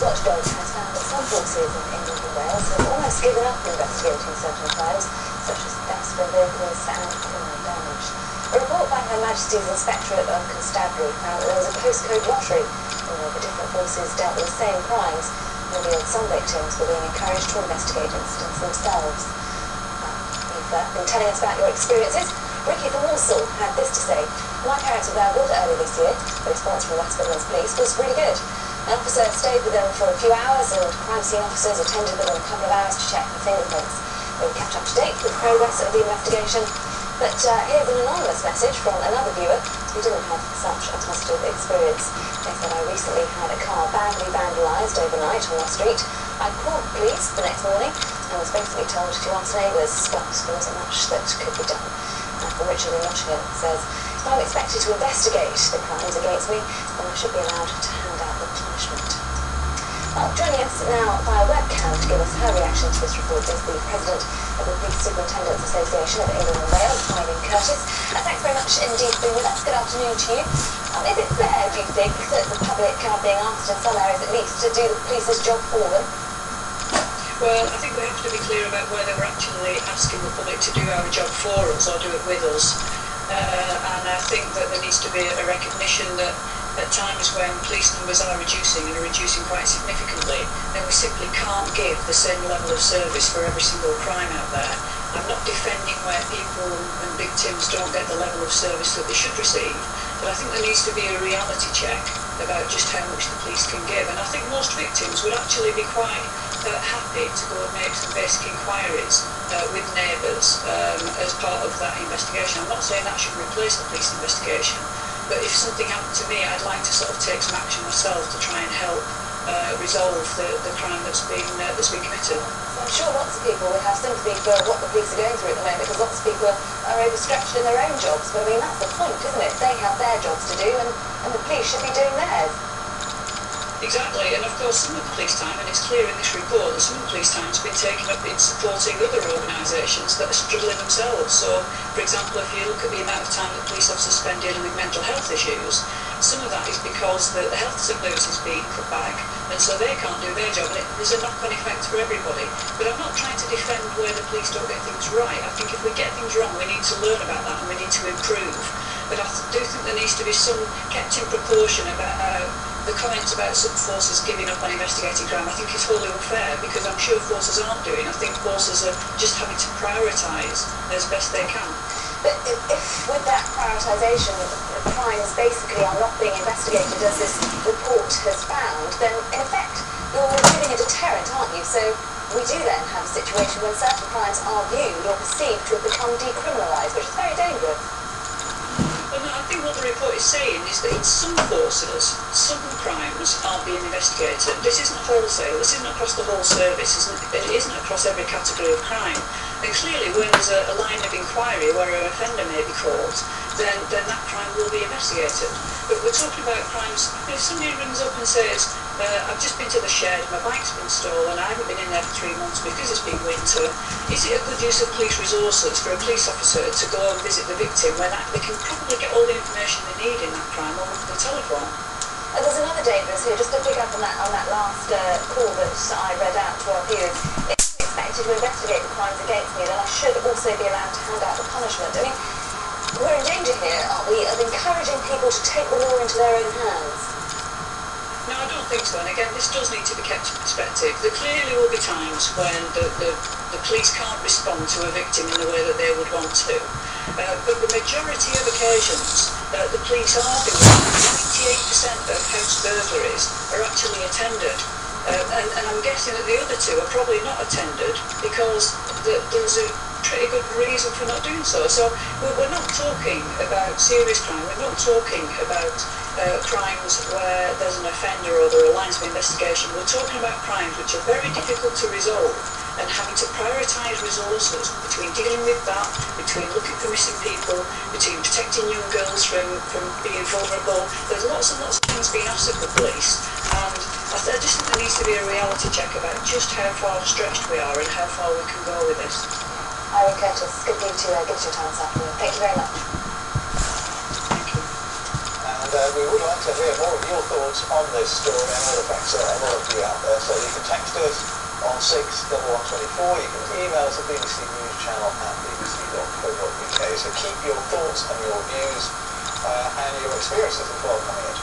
watchdog has found that some forces in England and Wales have almost given up investigating certain crimes, such as thefts from vehicles and criminal damage. A report by Her Majesty's Inspectorate of Constabulary found that there was a postcode lottery, although the different forces dealt with the same crimes, and revealed some victims were being encouraged to investigate incidents themselves. You've been telling us about your experiences. Ricky from Walsall had this to say: "My parents were there earlier this year. The response from West Midlands Police was really good. An officer stayed with them for a few hours, and crime scene officers attended within a couple of hours to check for fingerprints. They were kept up to date with the progress of the investigation." But here's an anonymous message from another viewer who didn't have such a positive experience. They said, "I recently had a car badly vandalised overnight on our street. I called the police the next morning and was basically told to ask neighbours, but there wasn't much that could be done." From Richard in Nottingham says, "If I'm expected to investigate the crimes against me, then I should be allowed to hand out the punishment." Well, joining us now via webcam to give us her reaction to this report is the President of the Police Superintendents Association of England and Wales, Eileen Curtis. Thanks very much indeed for being with us. Good afternoon to you. Is it fair, do you think, that the public are being asked in some areas at least to do the police's job for them? Well, I think we have to be clear about whether we're actually asking the public to do our job for us or do it with us. And I think that there needs to be a recognition that at times when police numbers are reducing and are reducing quite significantly, then we simply can't give the same level of service for every single crime out there. I'm not defending where people and victims don't get the level of service that they should receive, but I think there needs to be a reality check about just how much the police can give. And I think most victims would actually be quite happy to go and make some basic inquiries with neighbours as part of that investigation. I'm not saying that should replace the police investigation, but if something happened to me, I'd like to sort of take some action myself to try and help resolve the crime that's been committed. I'm sure lots of people would have sympathy for what the police are going through at the moment, because lots of people are overstretched in their own jobs. But I mean, that's the point, isn't it? They have their jobs to do, and the police should be doing theirs. Exactly, and of course some of the police time, and it's clear in this report that some of the police time has been taken up in supporting other organisations that are struggling themselves. So, for example, if you look at the amount of time that police officers spend dealing with mental health issues, some of that is because the health service is being cut back, and so they can't do their job, and there's a knock-on effect for everybody. But I'm not trying to defend where the police don't get things right. I think if we get things wrong, we need to learn about that and we need to improve. But I do think there needs to be some kept in proportion about the comments about some forces giving up on investigating crime. I think it's wholly unfair, because I'm sure forces aren't doing. I think forces are just having to prioritise as best they can. But if with that prioritisation, crimes basically are not being investigated as this report has found, then in effect you're giving a deterrent, aren't you? So we do then have a situation when certain crimes are viewed or perceived to have become decriminalised, which is very dangerous. Well, no, I think what the report is saying is that in some forces, some crimes aren't being investigated. This isn't wholesale, this isn't across the whole service, it isn't across every category of crime. And clearly when there's a line of inquiry where an offender may be caught, then that crime will be investigated. But we're talking about crimes, if somebody rings up and says, "I've just been to the shed, my bike's been stolen, I haven't been in there for 3 months because it's been winter," is it a good use of police resources for a police officer to go and visit the victim when they can probably get all the information they need in that crime over the telephone? There's another dangerous here, just to pick up on that last call that I read out to our viewers. If I'm expected to investigate the crimes against me, then I should also be allowed to hand out the punishment. I mean, we're in danger here, aren't we, of encouraging people to take the law into their own hands? No, I don't think so. And again, this does need to be kept in perspective. There clearly will be times when the police can't respond to a victim in the way that they would want to. But the majority of occasions, the police are doing 98% of house burglaries are actually attended. And I'm guessing that the other two are probably not attended because there's a pretty good reason for not doing so. So we're not talking about serious crime, we're not talking about crimes where there's an offender or there are lines of investigation. We're talking about crimes which are very difficult to resolve, and having to prioritise resources between dealing with that, between looking for missing people, between protecting young girls from being vulnerable. There's lots and lots of things being asked of the police, and I just think there needs to be a reality check about just how far stretched we are and how far we can go with this. Eileen Curtis, good of you to give us your time this afternoon. Thank you very much. Thank you. we would like to hear more of your thoughts on this story. I know the facts are a lot of you out there, so you can text us on 61124. You can email us at bbcnewschannel@bbc.co.uk. So keep your thoughts and your views and your experiences as well coming in.